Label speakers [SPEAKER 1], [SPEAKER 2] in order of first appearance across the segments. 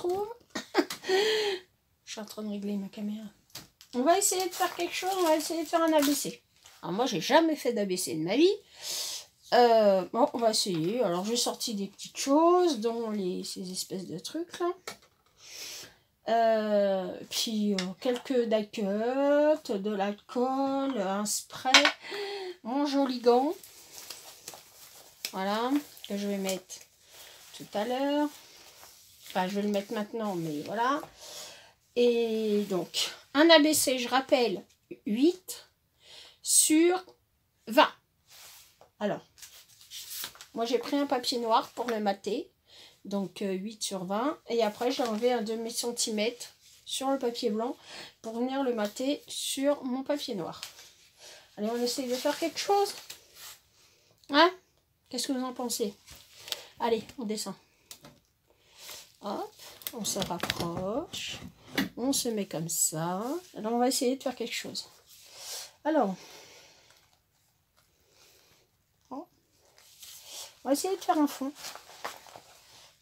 [SPEAKER 1] trouve. Je suis en train de régler ma caméra. On va essayer de faire quelque chose, on va essayer de faire un ABC. Alors moi, j'ai jamais fait d'ABC de ma vie. Bon, on va essayer. Alors, j'ai sorti des petites choses, dont ces espèces de trucs là. Puis quelques die-cuts, de l'alcool, un spray, mon joli gant. Voilà, que je vais mettre tout à l'heure. Enfin, je vais le mettre maintenant, mais voilà. Et donc, un ABC, je rappelle, 8 sur 20. Alors, moi j'ai pris un papier noir pour le mater. Donc 8 sur 20. Et après, j'ai enlevé un demi-centimètre sur le papier blanc pour venir le mater sur mon papier noir. Allez, on essaye de faire quelque chose. Hein? Qu'est-ce que vous en pensez? Allez, on descend. Hop, on se rapproche. On se met comme ça. Alors, on va essayer de faire quelque chose. Alors, on va essayer de faire un fond.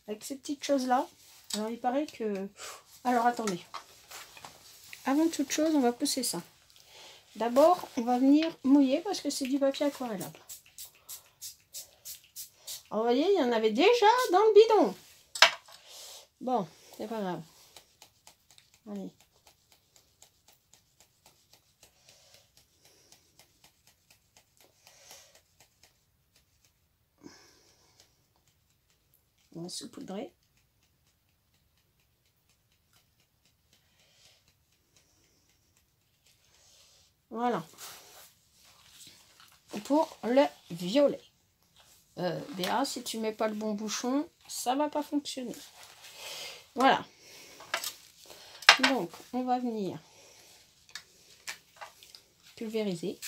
[SPEAKER 1] Avec ces petites choses-là. Alors, il paraît que... Alors, attendez. Avant toute chose, on va pousser ça. D'abord, on va venir mouiller parce que c'est du papier aquarellable. Alors, vous voyez, il y en avait déjà dans le bidon. Bon, c'est pas grave. Allez. On va saupoudrer. Voilà. Pour le violet. Béa, si tu mets pas le bon bouchon, ça va pas fonctionner. Voilà. Donc, on va venir pulvériser.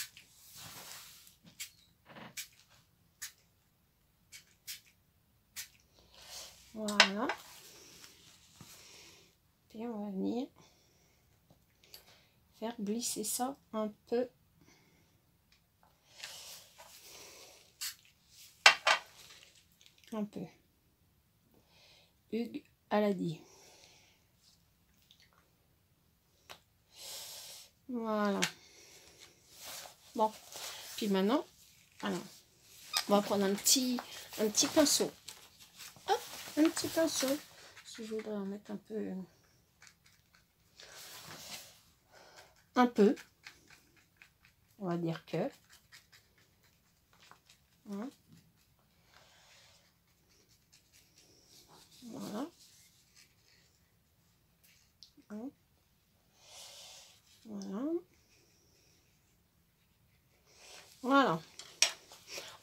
[SPEAKER 1] Voilà. Et on va venir faire glisser ça un peu. Un peu. Hugues à la dit. Voilà. Bon. Puis maintenant, alors, on va prendre un petit pinceau. Hop, un petit pinceau. Si je voudrais en mettre un peu. Un peu. On va dire que. Voilà. Voilà. Voilà. Voilà.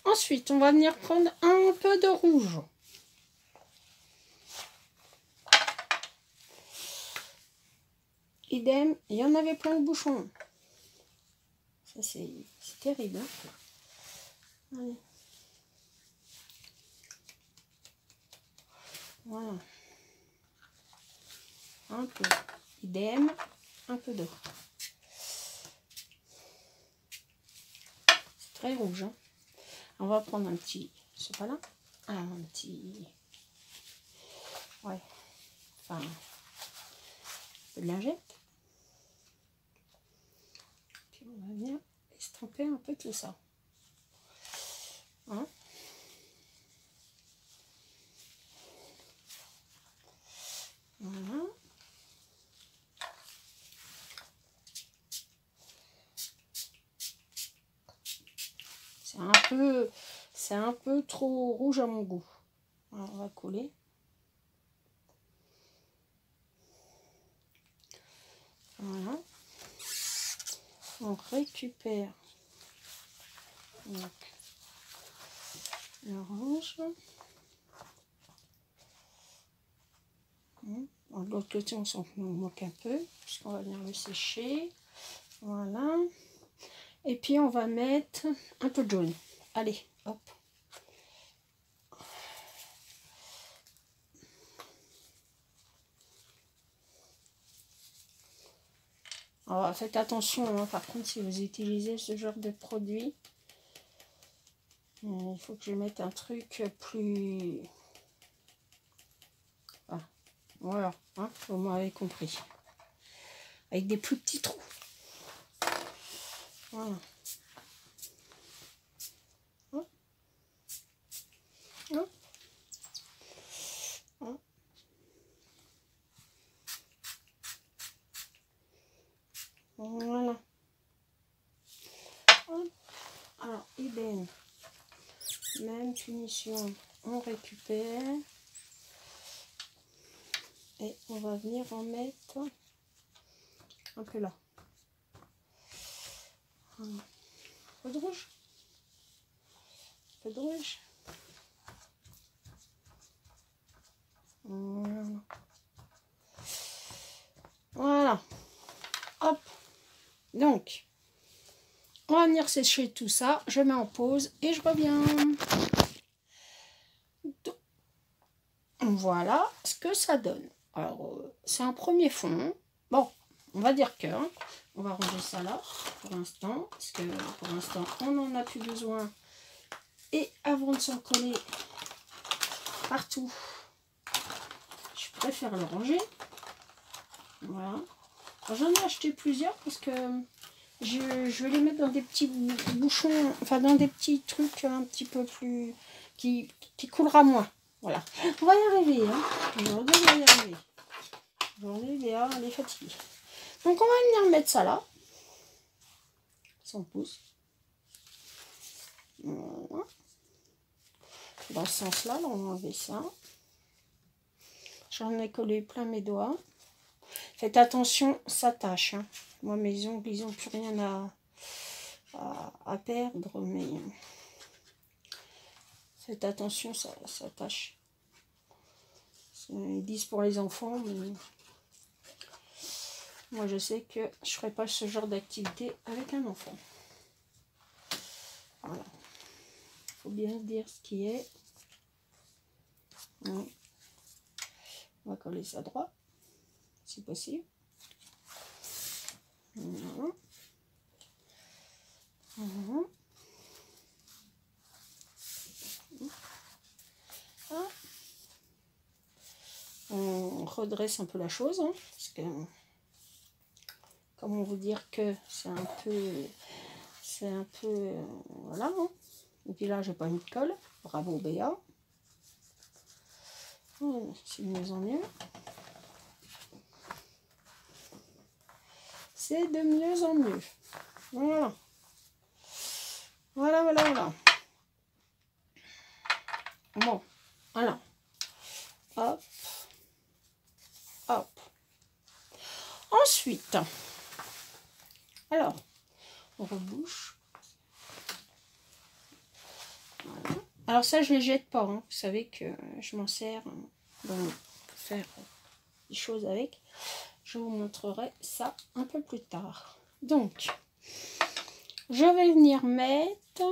[SPEAKER 1] Ensuite, on va venir prendre un peu de rouge. Idem, il y en avait plein de bouchons. Ça, c'est terrible. Hein. Allez. Voilà. Un peu. Idem, un peu d'eau. C'est très rouge. Hein. On va prendre un petit... C'est pas là? Ah, un petit... Ouais. Enfin... Un peu de lingette. Puis on va venir estomper un peu tout ça. Hein? Voilà. C'est un peu trop rouge à mon goût. Alors, on va coller. Voilà. On récupère donc le rouge. Bon, de l'autre côté, on s'en moque un peu, puisqu'on va venir le sécher. Voilà. Et puis, on va mettre un peu de jaune. Allez, hop. Alors, faites attention, hein, par contre, si vous utilisez ce genre de produit, il faut que je mette un truc plus... Ah, Voilà, hein, vous m'avez compris. Avec des plus petits trous. Voilà. Hein. Hein. Hein. Voilà. Hop. Alors, idem. Même punition. On récupère. Et on va venir en mettre un peu là. Un peu de rouge. Un peu de rouge. Voilà. Voilà. Hop. Donc, on va venir sécher tout ça. Je mets en pause et je reviens. Voilà ce que ça donne. Alors, c'est un premier fond. Bon, on va dire que... hein, on va ranger ça là, pour l'instant. Parce que pour l'instant, on n'en a plus besoin. Et avant de s'en coller partout, je préfère le ranger. Voilà. J'en ai acheté plusieurs parce que je vais les mettre dans des petits bouchons, enfin dans des petits trucs un petit peu plus... qui coulera moins. Voilà. On va y arriver. Hein. Aujourd'hui, on va y arriver. Aujourd'hui, Léa, elle est fatiguée. Donc, on va venir mettre ça là. Sans pouce. Voilà. Dans ce sens-là, on va enlever ça. J'en ai collé plein mes doigts. Faites attention, ça tâche. Hein. Moi, mes ongles, ils n'ont plus rien à perdre, mais faites attention, ça tâche. Ils disent pour les enfants, mais moi, je sais que je ne ferai pas ce genre d'activité avec un enfant. Voilà. Il faut bien dire ce qui est. On va coller ça droit, si possible. Voilà. Voilà. Ah. On redresse un peu la chose, hein, parce que comment vous dire que c'est un peu voilà. Hein. Et puis là, j'ai pas mis de colle. Bravo Béa. C'est de mieux en mieux. C'est de mieux en mieux. Voilà. Voilà, voilà, voilà. Bon, alors. Hop. Hop. Ensuite, alors, on rebouche. Voilà. Alors ça, je ne les jette pas. Hein. Vous savez que je m'en sers pour faire des choses avec. Je vous montrerai ça un peu plus tard. Donc, je vais venir mettre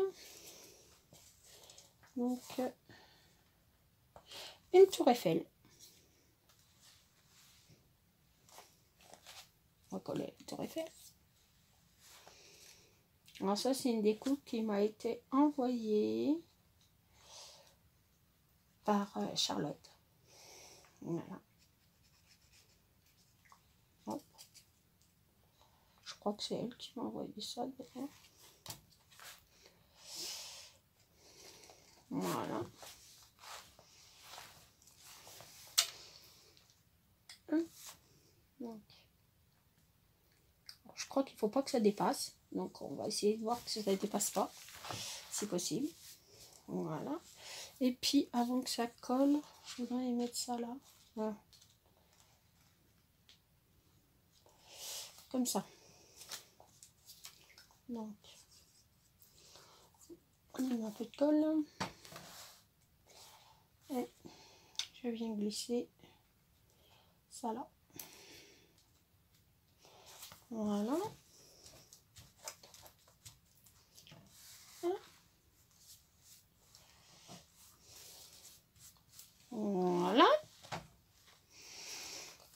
[SPEAKER 1] donc, une tour Eiffel. On va coller la tour Eiffel. Alors ça, c'est une découpe qui m'a été envoyée par Charlotte. Voilà. Hop. Je crois que c'est elle qui m'a envoyé ça d'ailleurs. Voilà. Donc, je crois qu'il ne faut pas que ça dépasse. Donc on va essayer de voir que ça ne dépasse pas. Si possible. Voilà. Et puis avant que ça colle, je voudrais y mettre ça là. Voilà. Comme ça. Donc, on met un peu de colle. Et je viens glisser ça là. Voilà. Voilà.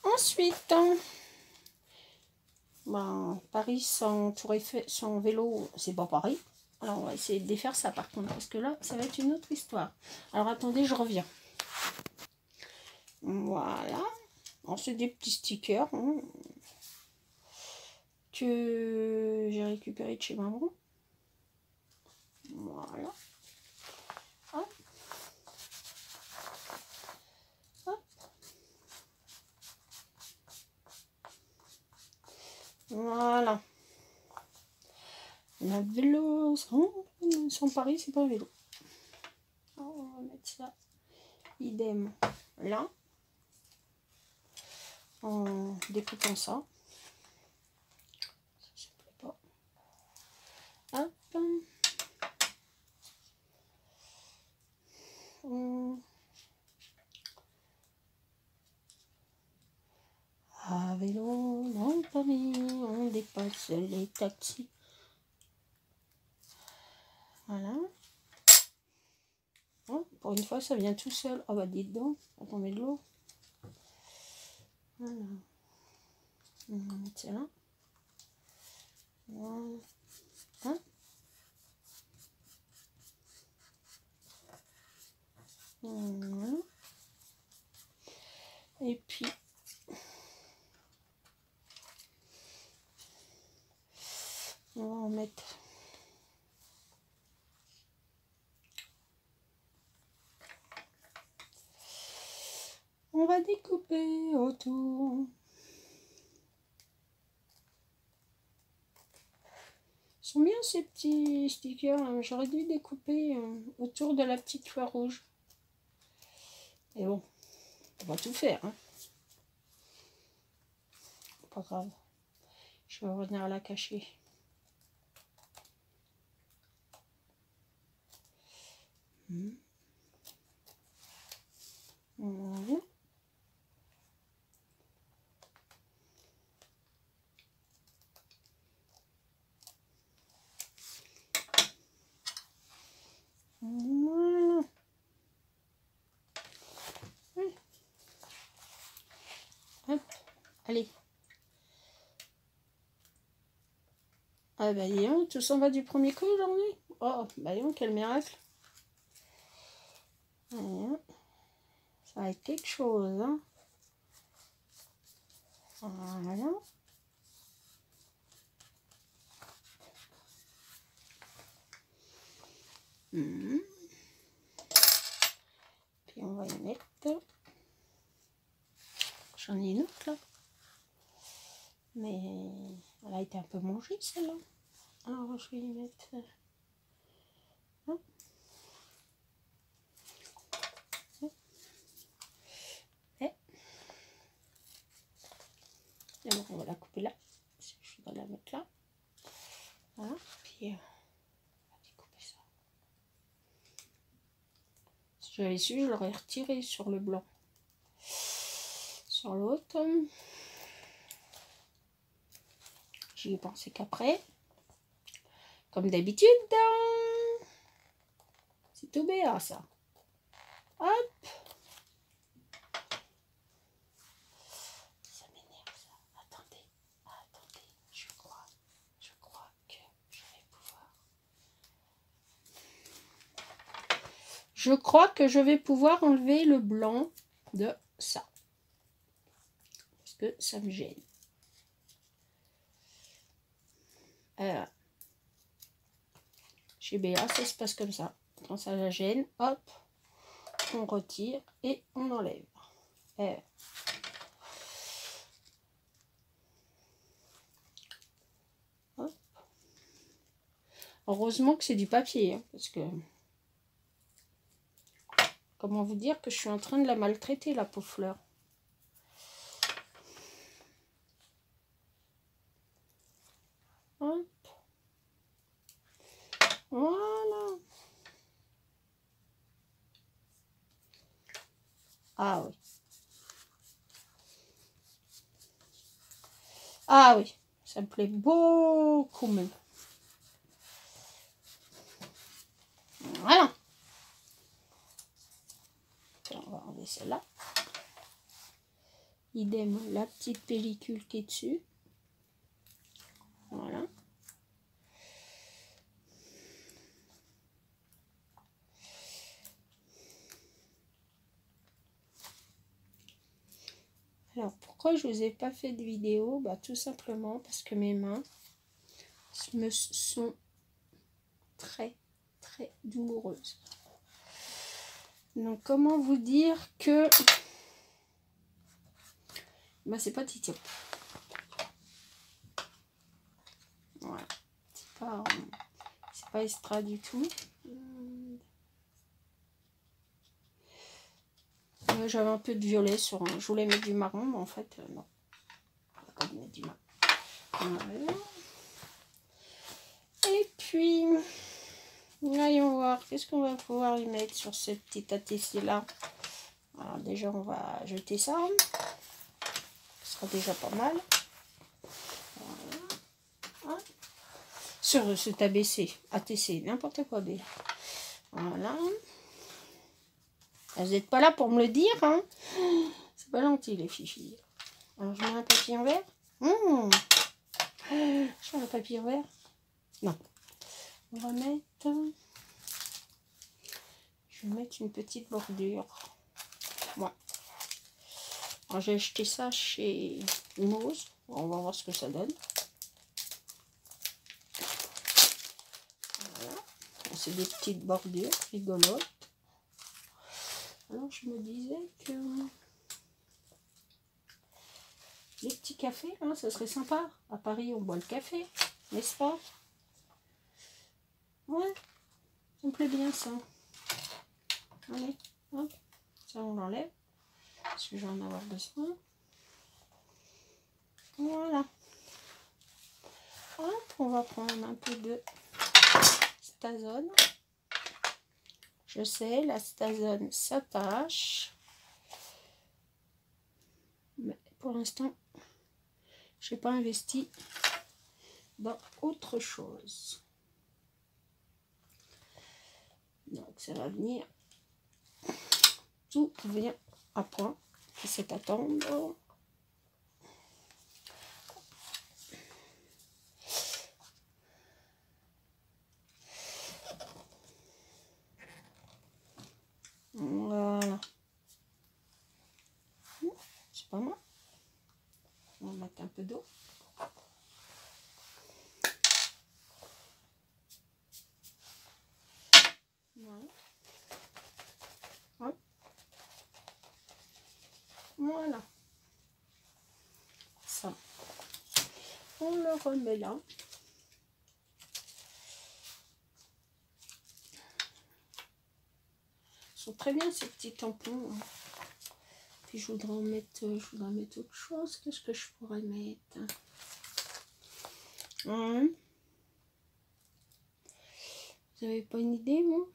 [SPEAKER 1] Ensuite, ben, Paris sans tour Eiffel, sans vélo, c'est pas Paris. Alors on va essayer de défaire ça par contre, parce que là, ça va être une autre histoire. Alors attendez, je reviens. Voilà. C'est des petits stickers hein, que j'ai récupéré de chez maman. Voilà. Hop. Hop. Voilà. La vélo sans Paris, c'est pas un vélo. Alors, on va mettre ça. Idem là. En découpant ça. Ça ne plaît pas. Hop. À vélo dans Paris, on dépasse les taxis. Voilà. Oh, pour une fois, ça vient tout seul. Ah bah dites donc, on met de l'eau. Voilà. On va mettre ça là. Voilà. Hein? Voilà. Et puis on va en mettre on va découper autour. Ils sont bien ces petits stickers. J'aurais dû découper autour de la petite fleur rouge. Et bon, on va tout faire. Hein. Pas grave. Je vais revenir à la cacher. Voilà. Voilà. Hop. Allez. Ah bah dis donc, tout s'en va du premier coup aujourd'hui. Oh, bah dis donc, quel miracle. Voilà. Ça va être quelque chose. Hein. Voilà. Puis on va y mettre. J'en ai une autre là. Mais elle a été un peu mangée celle-là. Alors je vais y mettre. Hop. Et bon, on va la couper là. Je vais la mettre là. Voilà. Puis on va découper ça. Si j'avais su, je l'aurais retiré sur le blanc. Sur l'autre. J'y ai pensé qu'après. Comme d'habitude. C'est tout béat ça. Hop. Ça m'énerve ça. Attendez. Je crois que je vais pouvoir. Je crois que je vais pouvoir enlever le blanc de ça. Parce que ça me gêne. Chez Béa, ça se passe comme ça. Quand ça la gêne, hop, on retire et on enlève. Hop. Heureusement que c'est du papier, hein, parce que... Comment vous dire que je suis en train de la maltraiter, la pauvre fleur. Hop. Voilà. Ah oui. Ah oui, ça me plaît beaucoup même. Voilà. On va enlever celle-là. Idem, la petite pellicule qui est dessus. Voilà. Alors, pourquoi je vous ai pas fait de vidéo? Bah, tout simplement parce que mes mains me sont très douloureuses. Donc, comment vous dire que... Bah, c'est pas Titi. Voilà. C'est pas extra du tout. J'avais un peu de violet sur un... Je voulais mettre du marron, mais en fait, non. On va pas mettre du marron. Voilà. Et puis, voyons voir. Qu'est-ce qu'on va pouvoir y mettre sur ce petit ATC-là? Alors déjà, on va jeter ça. Ce sera déjà pas mal. Voilà. Hein? Sur cet ABC, ATC, n'importe quoi, B. Voilà. Vous n'êtes pas là pour me le dire, hein? C'est pas gentil, les filles. Alors, je mets un papier en verre. Je mets un papier en verre. Non. On va mettre... Je vais mettre une petite bordure. Ouais. Alors, j'ai acheté ça chez Mose. On va voir ce que ça donne. Voilà. C'est des petites bordures rigolotes. Alors, je me disais que les petits cafés, hein, ça serait sympa. À Paris, on boit le café, n'est-ce pas? Ouais, ça me plaît bien ça. Allez, hop, ça on l'enlève. Parce que je vais en avoir besoin. Voilà. Hop, on va prendre un peu de Stazone. Je sais, la Stazone s'attache. Mais pour l'instant, je n'ai pas investi dans autre chose. Donc ça va venir. Tout vient à point. C'est attendre. Voilà. C'est pas mal. On va mettre un peu d'eau. Voilà. Hop. Voilà. Ça. On le remet là. Ils sont très bien ces petits tampons. Puis je voudrais mettre autre chose. Qu'est-ce que je pourrais mettre? Vous n'avez pas une idée, moi?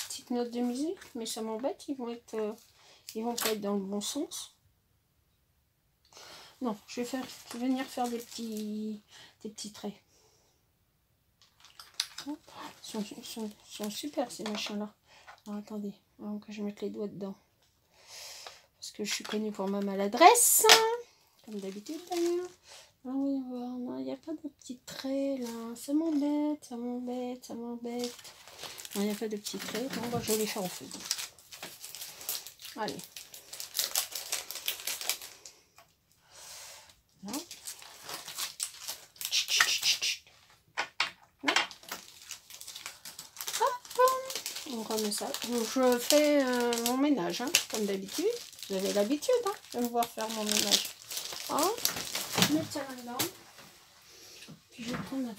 [SPEAKER 1] Petite note de musique, mais ça m'embête. Ils vont pas être dans le bon sens. Non, je vais venir faire des petits traits. Ils sont super ces machins-là. Alors attendez, avant que je mette les doigts dedans. Parce que je suis connue pour ma maladresse. Comme d'habitude d'ailleurs. Ah oui, non, il n'y a pas de petits traits là. Ça m'embête, ça m'embête, ça m'embête. Non, il n'y a pas de petits traits. Bon, bah, je vais les faire au feu. Allez. Là. On remet ça. Je fais mon ménage, hein, comme d'habitude. Vous avez l'habitude hein, de me voir faire mon ménage. Hein, je mets ça là-dedans. Puis je vais prendre un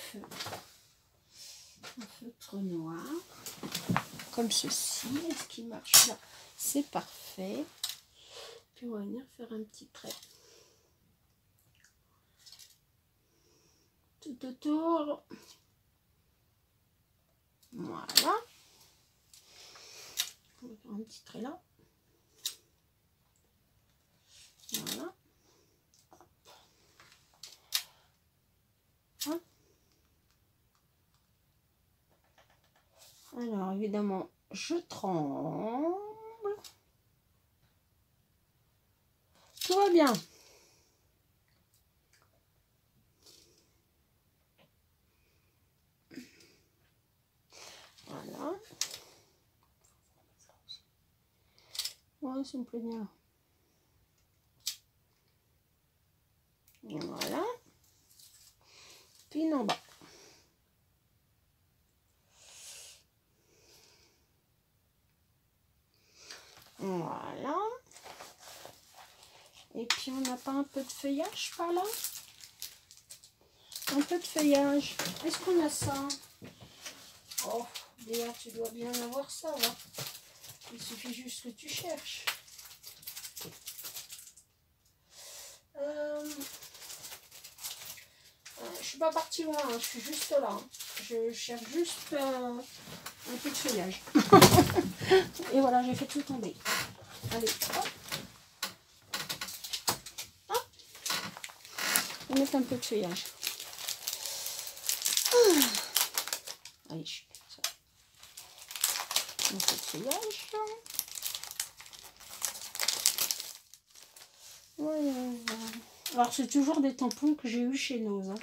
[SPEAKER 1] feutre noir. Comme ceci. Est-ce qu'il marche là? C'est parfait. Puis on va venir faire un petit trait. Tout autour. Voilà. On va faire un petit trait là. Voilà. Hop. Alors évidemment, je tremble. Tout va bien. Voilà. Ouais, ça me plaît bien. Voilà. Puis en bas. Voilà. Et puis on n'a pas un peu de feuillage par là? Un peu de feuillage. Est-ce qu'on a ça? Oh, Léa, tu dois bien avoir ça, va. Il suffit juste que tu cherches. Je suis pas partie loin, hein, je suis juste là. Hein. Je cherche juste un peu de feuillage. Et voilà, j'ai fait tout tomber. Allez, hop. Hop. On va mettre un peu de feuillage. Allez, ça. Un peu de feuillage. Voilà. Alors, c'est toujours des tampons que j'ai eu chez Nose. Hein,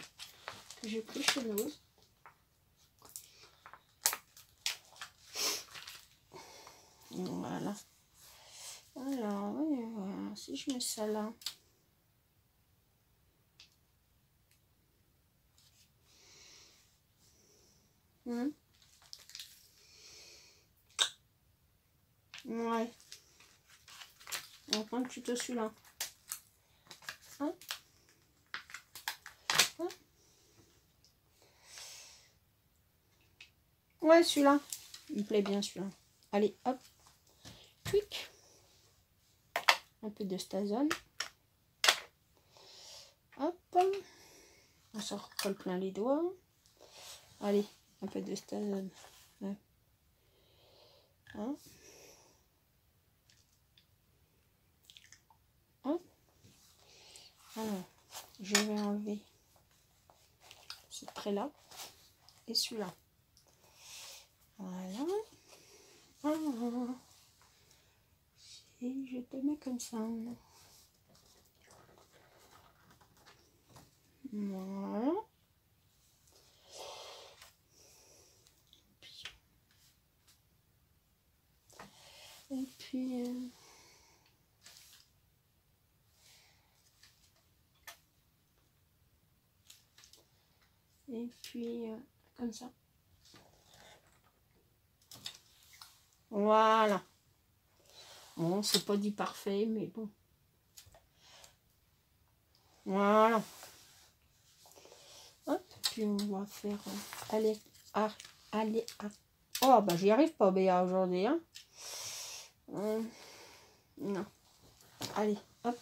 [SPEAKER 1] que j'ai pris chez Nose. Voilà. Alors, voilà. Si je mets ça là. Ouais. On va prendre plutôt celui-là. Hein? Hein? Ouais, celui-là. Il me plaît bien celui-là. Allez, hop. Quick. Un peu de Stazone. Hop. On s'en recolle plein les doigts. Allez, un peu de Stazone. Ouais. Hein? Hop. Alors, je vais enlever ce trait-là et celui-là. Voilà. Alors, et je te mets comme ça. Voilà. Et puis comme ça. Voilà. Bon, c'est pas du parfait, mais bon. Voilà. Hop, puis on va faire allez, allez, oh, bah j'y arrive pas, Béa, aujourd'hui, hein. Non. Allez, hop,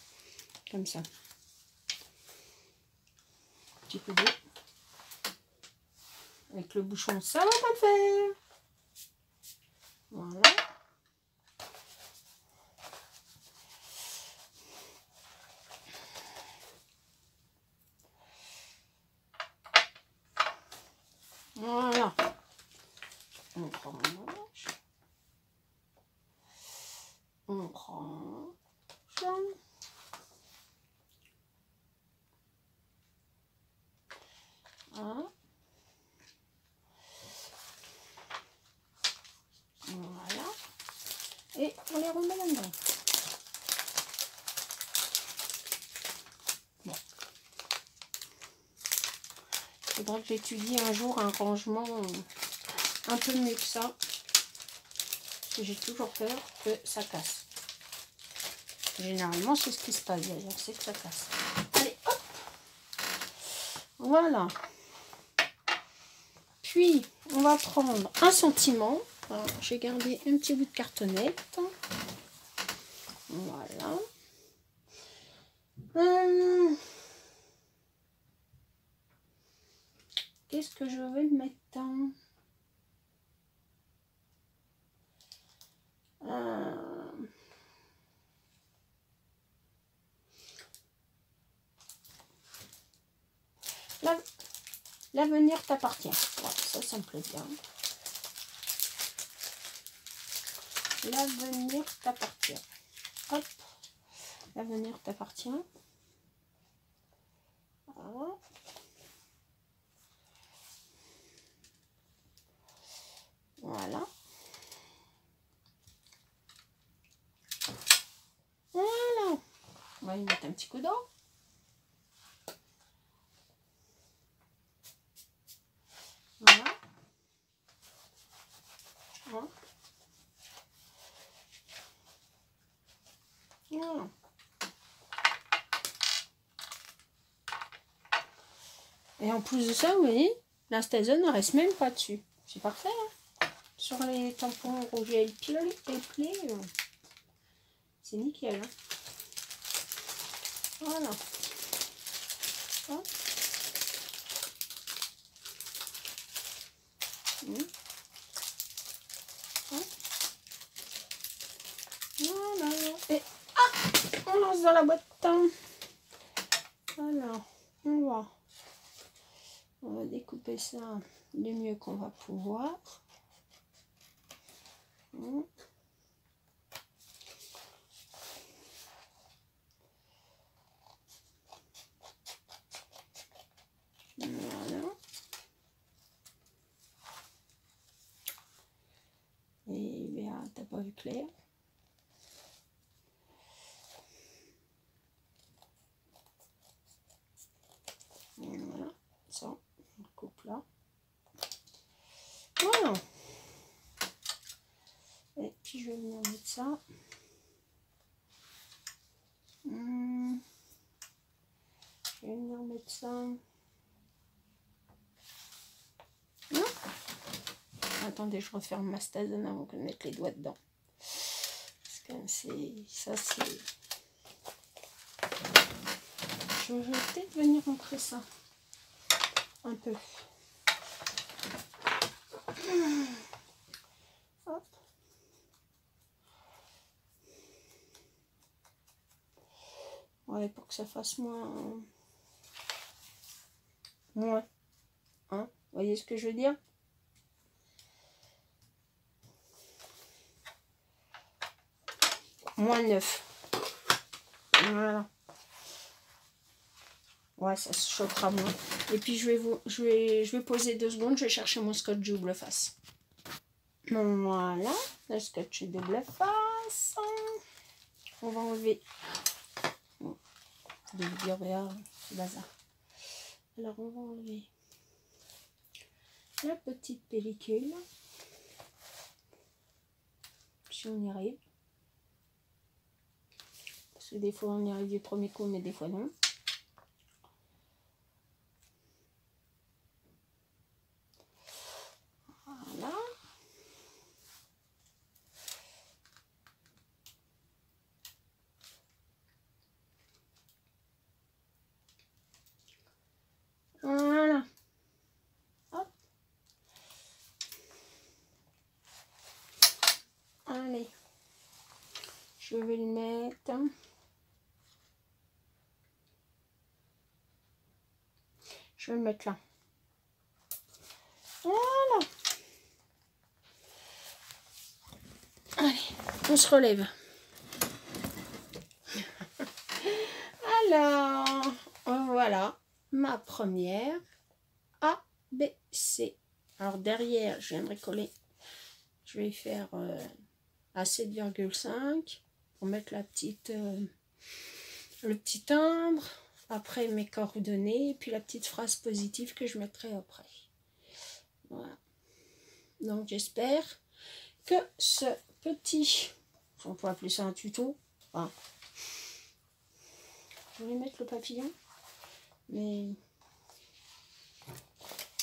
[SPEAKER 1] comme ça. Un petit peu d'eau. Avec le bouchon, ça va pas le faire. Voilà. Voilà. On prend un manche. On prend ça. Voilà. Voilà. Et on les remet là-dedans. Bon. Il faudra que j'étudie un jour un rangement un peu mieux que ça. Parce que j'ai toujours peur que ça casse. Généralement, c'est ce qui se passe d'ailleurs, c'est que ça casse. Allez, hop. Voilà. Puis, on va prendre un sentiment. J'ai gardé un petit bout de cartonnette. Voilà. Qu'est-ce que je vais mettre L'avenir t'appartient. Ouais, ça me plaît bien. L'avenir t'appartient. Hop. L'avenir t'appartient. Voilà. Voilà. va y mettre un petit coup d'eau. Voilà. Voilà. Voilà. Et en plus de ça, vous voyez, la stazone ne reste même pas dessus. C'est parfait, hein. Sur les tampons rouges et plaies, c'est nickel. Hein. Voilà. Hop. Voilà. Et on lance dans la boîte. Alors, on va découper ça du mieux qu'on va pouvoir. Voilà. Et bien, t'as pas vu clair. Voilà, ça, on coupe là. Voilà. Et puis je vais venir mettre ça. Je vais venir mettre ça. Attendez, je referme ma stazone avant de mettre les doigts dedans. Parce que ça, c'est... Je vais peut-être venir montrer ça. Un peu. Hop. Ouais, pour que ça fasse moins... Moins. Hein? Vous voyez ce que je veux dire? Moins 9. Voilà. Ouais, ça se chauffera moins. Et puis je vais poser 2 secondes, je vais chercher mon scotch double face. Voilà, le scotch double face. On va enlever. Bon, je vais vous dire, c'est bazar. Alors on va enlever la petite pellicule. Si on y arrive. Parce que des fois on y arrive du premier coup, mais des fois non. Voilà. Voilà. Hop. Allez. Je vais le mettre. Je vais le mettre là. Voilà. Allez, on se relève. Alors, voilà ma première ABC. Alors derrière, je viendrai coller. Je vais faire à 7,5 pour mettre la petite, le petit timbre. Après mes coordonnées, puis la petite phrase positive que je mettrai après. Voilà. Donc j'espère que ce petit, on peut appeler ça un tuto. Enfin, je vais mettre le papillon, mais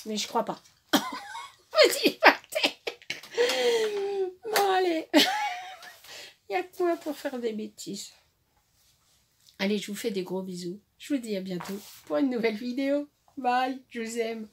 [SPEAKER 1] je crois pas. Vas-y, partez. Bon allez, il n'y a que moi pour faire des bêtises. Allez, je vous fais des gros bisous. Je vous dis à bientôt pour une nouvelle vidéo. Bye, je vous aime.